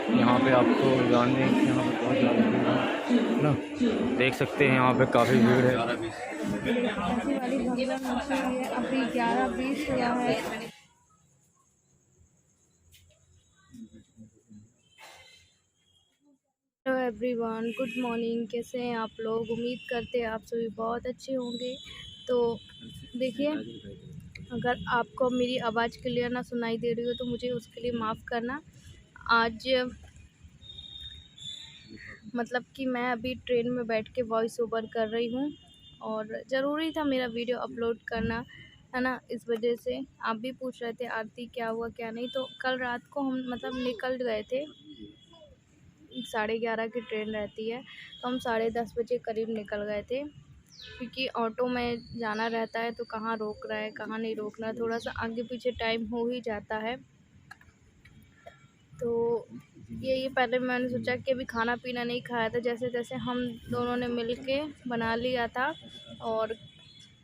यहाँ पे आपको जानने की यहाँ पे बहुत ज़्यादा भीड़ है ना, देख सकते हैं यहाँ पे काफ़ी भीड़ है। ऐसी वाली भगदड़ मची हुई है। अभी 11:20 हुआ है। Hello everyone, good morning. कैसे हैं आप लोग? उम्मीद करते हैं आप सभी बहुत अच्छे होंगे। तो देखिए, अगर आपको मेरी आवाज़ क्लियर ना सुनाई दे रही हो तो मुझे उसके लिए माफ़ करना। आज मतलब कि मैं अभी ट्रेन में बैठ के वॉइस ओवर कर रही हूँ और ज़रूरी था मेरा वीडियो अपलोड करना, है ना। इस वजह से आप भी पूछ रहे थे आरती क्या हुआ क्या नहीं। तो कल रात को हम मतलब निकल गए थे, 11:30 की ट्रेन रहती है, तो हम 10:30 बजे करीब निकल गए थे, क्योंकि ऑटो में जाना रहता है तो कहाँ रोक रहा है कहाँ नहीं रोक रहा है, थोड़ा सा आगे पीछे टाइम हो ही जाता है। तो ये पहले मैंने सोचा कि अभी खाना पीना नहीं खाया था, जैसे तैसे हम दोनों ने मिल के बना लिया था और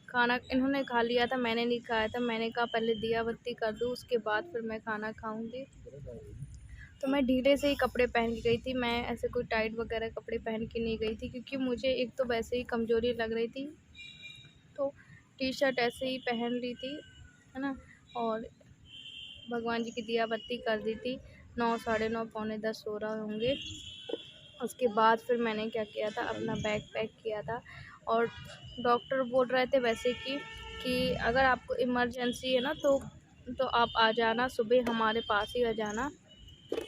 खाना इन्होंने खा लिया था, मैंने नहीं खाया था। मैंने कहा पहले दिया बत्ती कर दूँ, उसके बाद फिर मैं खाना खाऊंगी। तो मैं ढीले से ही कपड़े पहन के गई थी, मैं ऐसे कोई टाइट वगैरह कपड़े पहन के नहीं गई थी, क्योंकि मुझे एक तो वैसे ही कमज़ोरी लग रही थी, तो टी शर्ट ऐसे ही पहन ली थी, है ना। और भगवान जी की दिया बत्ती कर दी थी। 9, साढ़े 9, पौने 10 हो रहे होंगे। उसके बाद फिर मैंने क्या किया था, अपना बैग पैक किया था। और डॉक्टर बोल रहे थे वैसे कि अगर आपको इमरजेंसी है ना तो आप आ जाना, सुबह हमारे पास ही आ जाना,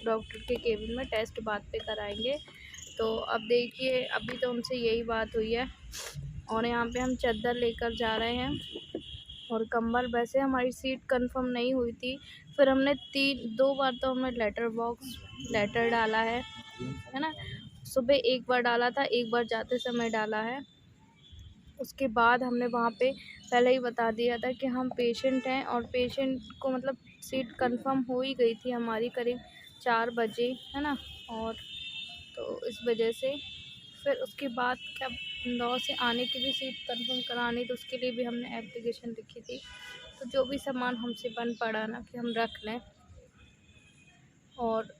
डॉक्टर के केबिन में टेस्ट बाद पे कराएंगे। तो अब देखिए, अभी तो हमसे यही बात हुई है और यहाँ पे हम चादर लेकर जा रहे हैं और कंबल। वैसे हमारी सीट कंफर्म नहीं हुई थी, फिर हमने 2 बार तो हमने लेटर डाला है ना। सुबह एक बार डाला था, एक बार जाते समय डाला है। उसके बाद हमने वहाँ पे पहले ही बता दिया था कि हम पेशेंट हैं और पेशेंट को मतलब सीट कंफर्म हो ही गई थी हमारी करीब 4 बजे, है ना। और तो इस वजह से फिर उसके बाद क्या, इंदौर से आने की भी सीट कंफर्म करानी, तो उसके लिए भी हमने एप्लीकेशन लिखी थी। तो जो भी सामान हमसे बन पड़ा ना कि हम रख लें, और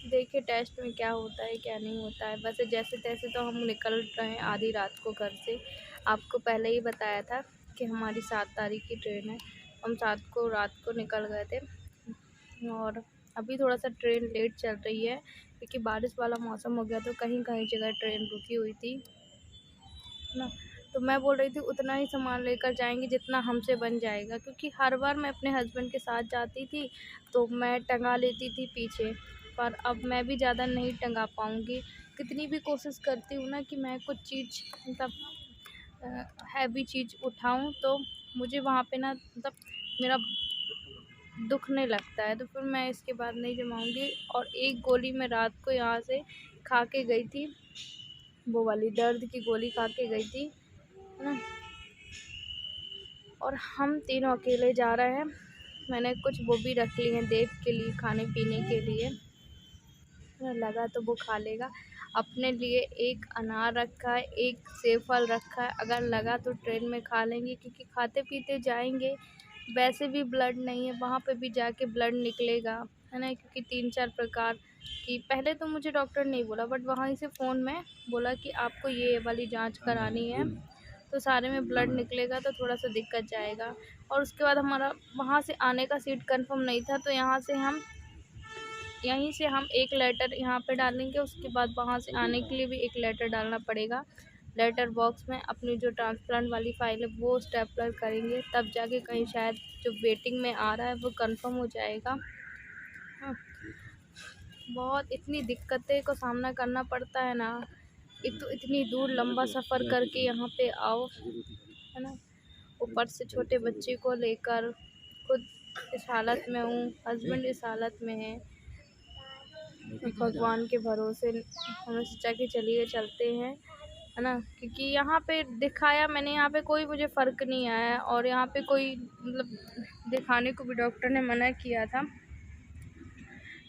देखिए टेस्ट में क्या होता है क्या नहीं होता है। वैसे जैसे तैसे तो हम निकल रहे हैं आधी रात को घर से। आपको पहले ही बताया था कि हमारी 7 तारीख की ट्रेन है, हम 7 को रात को निकल गए थे। और अभी थोड़ा सा ट्रेन लेट चल रही है, क्योंकि बारिश वाला मौसम हो गया, तो कहीं कहीं जगह ट्रेन रुकी हुई थी, है ना। तो मैं बोल रही थी उतना ही सामान लेकर जाएंगे जितना हमसे बन जाएगा, क्योंकि हर बार मैं अपने हस्बैंड के साथ जाती थी तो मैं टंगा लेती थी पीछे, पर अब मैं भी ज़्यादा नहीं टंगा पाऊँगी। कितनी भी कोशिश करती हूँ ना कि मैं कुछ चीज़ मतलब हैवी चीज़ उठाऊँ, तो मुझे वहाँ पे ना मतलब मेरा दुखने लगता है, तो फिर मैं इसके बाद नहीं जमाऊँगी। और एक गोली मैं रात को यहाँ से खा के गई थी, वो वाली दर्द की गोली खा के गई थी, है ना। और हम तीनों अकेले जा रहे हैं। मैंने कुछ वो भी रख ली हैं देव के लिए, खाने पीने के लिए, लगा तो वो खा लेगा। अपने लिए एक अनार रखा है, एक सेब फल रखा है, अगर लगा तो ट्रेन में खा लेंगे, क्योंकि खाते पीते जाएंगे। वैसे भी ब्लड नहीं है, वहाँ पे भी जाके ब्लड निकलेगा, है ना। क्योंकि 3-4 प्रकार की, पहले तो मुझे डॉक्टर नहीं बोला, बट वहाँ से फ़ोन में बोला कि आपको ये वाली जांच करानी है, तो सारे में ब्लड निकलेगा तो थोड़ा सा दिक्कत जाएगा। और उसके बाद हमारा वहाँ से आने का सीट कंफर्म नहीं था, तो यहीं से हम एक लेटर यहाँ पे डालेंगे, उसके बाद वहाँ से आने के लिए भी एक लेटर डालना पड़ेगा। लेटर बॉक्स में अपनी जो ट्रांसप्लांट वाली फ़ाइल है वो स्टेपलर करेंगे, तब जाके कहीं शायद जो वेटिंग में आ रहा है वो कंफर्म हो जाएगा। हाँ, बहुत इतनी दिक्कतें को सामना करना पड़ता है ना। एक तो इतनी दूर लंबा सफ़र करके यहाँ पे आओ, है ना। ऊपर से छोटे बच्चे को लेकर खुद इस हालत में हूँ, हस्बैंड इस हालत में है। भगवान के भरोसे हमने सोचा कि चलिए चलते हैं, है ना। क्योंकि यहाँ पे दिखाया मैंने, यहाँ पे कोई मुझे फ़र्क नहीं आया, और यहाँ पे कोई मतलब दिखाने को भी डॉक्टर ने मना किया था।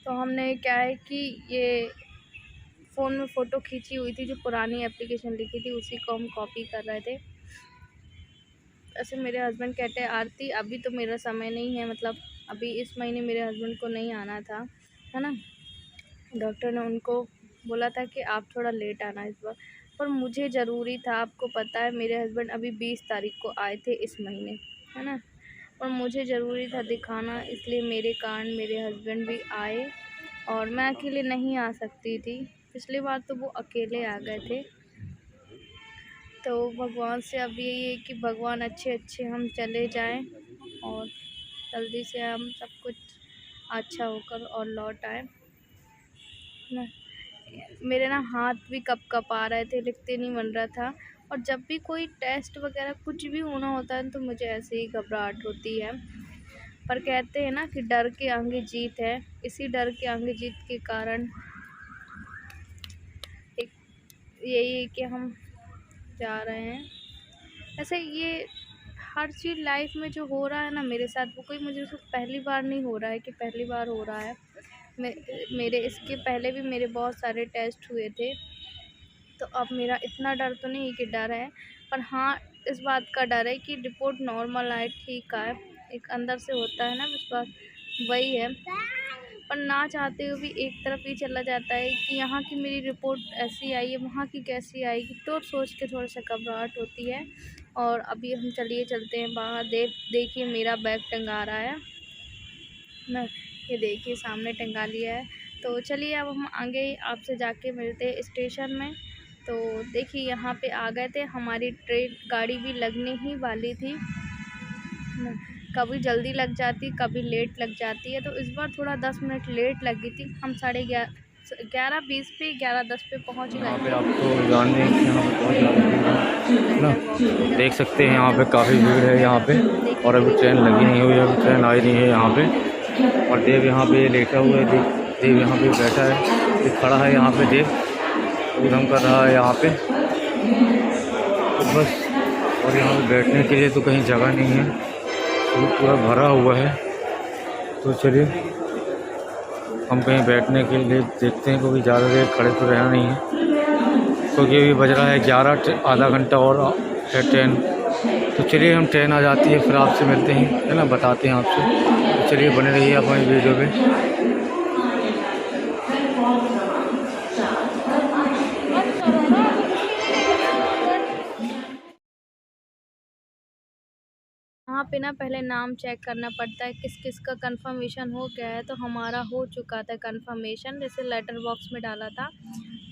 तो हमने क्या है कि ये फ़ोन में फ़ोटो खींची हुई थी, जो पुरानी एप्लीकेशन लिखी थी उसी को हम कॉपी कर रहे थे। ऐसे मेरे हस्बैंड कहते हैं आरती अभी तो मेरा समय नहीं है, मतलब अभी इस महीने मेरे हस्बैंड को नहीं आना था, है ना। डॉक्टर ने उनको बोला था कि आप थोड़ा लेट आना इस बार, पर मुझे ज़रूरी था। आपको पता है मेरे हस्बैंड अभी 20 तारीख को आए थे इस महीने, है ना, और मुझे ज़रूरी था दिखाना, इसलिए मेरे कारण मेरे हस्बैंड भी आए और मैं अकेले नहीं आ सकती थी। पिछली बार तो वो अकेले आ गए थे। तो भगवान से अब यही है कि भगवान अच्छे हम चले जाएं और जल्दी से हम सब कुछ अच्छा होकर और लौट आए ना। मेरे ना हाथ भी कप आ रहे थे, लिखते नहीं बन रहा था। और जब भी कोई टेस्ट वगैरह कुछ भी होना होता है तो मुझे ऐसे ही घबराहट होती है। पर कहते हैं ना कि डर के आगे जीत है। इसी डर के आगे जीत के कारण एक यही है कि हम जा रहे हैं। ऐसे ये हर चीज़ लाइफ में जो हो रहा है ना मेरे साथ, वो कोई मुझे उसको पहली बार नहीं हो रहा है कि पहली बार हो रहा है। मेरे इसके पहले भी मेरे बहुत सारे टेस्ट हुए थे। तो अब मेरा इतना डर तो नहीं कि डर है, पर हाँ इस बात का डर है कि रिपोर्ट नॉर्मल आए, ठीक आए। एक अंदर से होता है ना विश्वास, वही है। पर ना चाहते हुए भी एक तरफ ही चला जाता है कि यहाँ की मेरी रिपोर्ट ऐसी आई है, वहाँ की कैसी आएगी, तो सोच के थोड़ा सा घबराहट होती है। और अभी हम चलते हैं बाहर। देखिए मेरा बैग टंगा रहा है ना, ये देखिए सामने टंगा लिया है। तो चलिए अब हम आगे आपसे जाके मिलते हैं स्टेशन में। तो देखिए यहाँ पे आ गए थे, हमारी ट्रेन गाड़ी भी लगने ही वाली थी ना। कभी जल्दी लग जाती, कभी लेट लग जाती है। तो इस बार थोड़ा 10 मिनट लेट लगी थी। हम 11:20 पे 11:10 पे पहुँच गए। यहाँ पे आपको जानने की यहाँ पे बहुत ज़्यादा ना देख सकते हैं, यहाँ पे काफ़ी भीड़ है यहाँ पे। और अभी ट्रेन लगी नहीं हुई है, अभी ट्रेन आई नहीं है यहाँ पे। और देव यहाँ पे लेटा हुआ है, देव यहाँ पे बैठा है, देव खड़ा है यहाँ पे, देव उधम कर रहा है यहाँ पे तो बस। और यहाँ पे बैठने के लिए तो कहीं जगह नहीं है, तो पूरा भरा हुआ है। तो चलिए हम कहीं बैठने के लिए देखते हैं, क्योंकि ज़्यादा देर खड़े तो रहना नहीं है, क्योंकि अभी बज रहा है 11, आधा घंटा और है ट्रेन। तो चलिए हम ट्रेन आ जाती है फिर आपसे मिलते हैं, है ना, बताते हैं आपसे। तो चलिए बने रहिए आप हमारी वीडियो में। यहाँ पे ना पहले नाम चेक करना पड़ता है किस किस का कंफर्मेशन हो गया है। तो हमारा हो चुका था कंफर्मेशन, जैसे लेटर बॉक्स में डाला था।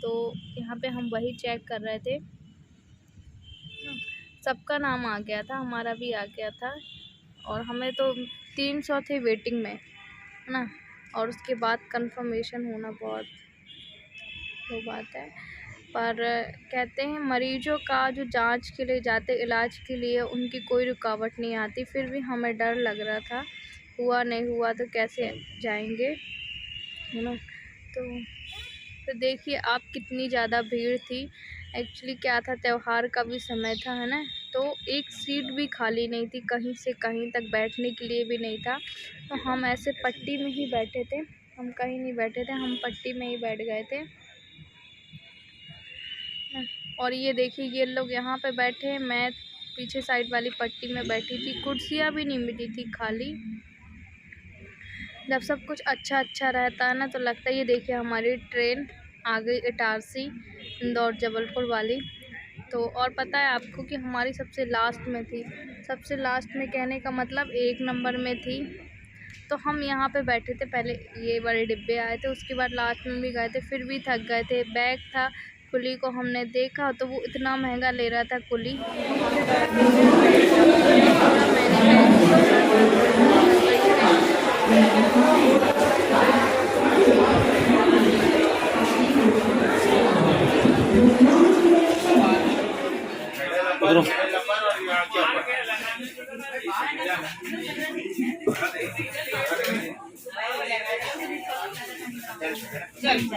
तो यहाँ पे हम वही चेक कर रहे थे, सबका नाम आ गया था, हमारा भी आ गया था। और हमें तो 300 थे वेटिंग में, है ना। और उसके बाद कंफर्मेशन होना बहुत वो बात है। पर कहते हैं मरीजों का जो जांच के लिए जाते, इलाज के लिए, उनकी कोई रुकावट नहीं आती। फिर भी हमें डर लग रहा था, हुआ नहीं हुआ तो कैसे जाएंगे, है ना। तो देखिए आप कितनी ज़्यादा भीड़ थी। एक्चुअली क्या था, त्यौहार का भी समय था, है ना। तो एक सीट भी खाली नहीं थी, कहीं से कहीं तक बैठने के लिए भी नहीं था। तो हम ऐसे पट्टी में ही बैठे थे, हम कहीं नहीं बैठे थे, हम पट्टी में ही बैठ गए थे। और ये देखिए ये लोग यहाँ पे बैठे हैं, मैं पीछे साइड वाली पट्टी में बैठी थी। कुर्सियाँ भी नहीं मिली थी, खाली। जब सब कुछ अच्छा रहता है ना तो लगता है। ये देखिए हमारी ट्रेन आ गई इटारसी, इंदौर जबलपुर वाली। तो और पता है आपको कि हमारी सबसे लास्ट में थी। सबसे लास्ट में कहने का मतलब 1 नंबर में थी। तो हम यहाँ पे बैठे थे, पहले ये बड़े डिब्बे आए थे, उसके बाद लास्ट में भी गए थे, फिर भी थक गए थे। बैग था, कुली को हमने देखा तो वो इतना महंगा ले रहा था कुली। हम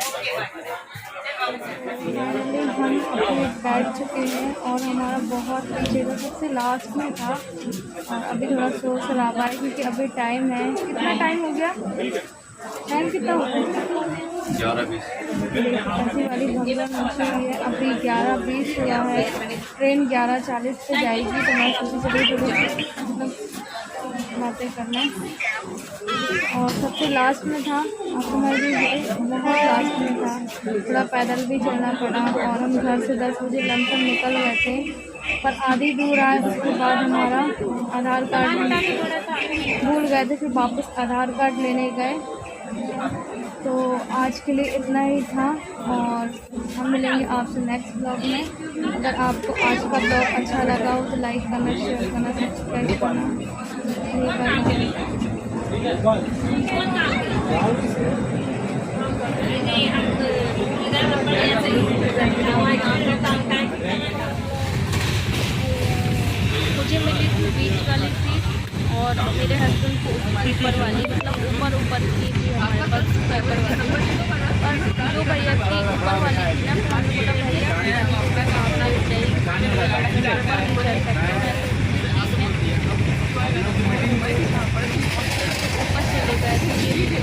बैठ चुके हैं और हमारा बहुत पीछे का सबसे लास्ट में था। और अभी थोड़ा शोर शराबा है क्योंकि अभी टाइम है, कितना टाइम हो गया, टाइम कितना हो गया, 11:20 ऐसी वाली भगवान मची हुई है। अभी 11:20 हुआ है, ट्रेन 11:40 पे जाएगी। तो मैं सोची मतलब बातें करना। और सबसे लास्ट में था, आप समझ लीजिए बहुत लास्ट में थोड़ा पैदल भी चलना पड़ा और हम घर से 10 बजे लमसम निकल गए थे, पर आधी दूर आए उसके बाद हमारा आधार कार्ड भूल गए थे, फिर वापस आधार कार्ड लेने गए। तो आज के लिए इतना ही था और हम मिलेंगे आपसे नेक्स्ट ब्लॉग में। अगर आपको आज का ब्लॉग अच्छा लगा हो तो लाइक करना, शेयर करना, सब्सक्राइब करना। मुझे मिली थी बीच वाली सीट और मेरे हस्बैंड को ऊपर वाली, मतलब ऊपर की थी हमारे पास पेपर वाली। और जो भैया की ऊपर वाली थी ना, तो हमने बोला भैया आपने ऊपर चले गए थे।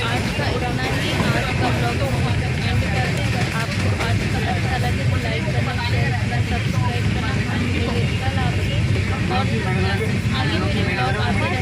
आज का इतना ही, आज का ब्लॉग एंड करते हैं। अगर आपको आज का अच्छा लगे तो लाइक करना, शेयर करना, सब्सक्राइब करना। कल आपके और आगे मेरे ब्लॉग आते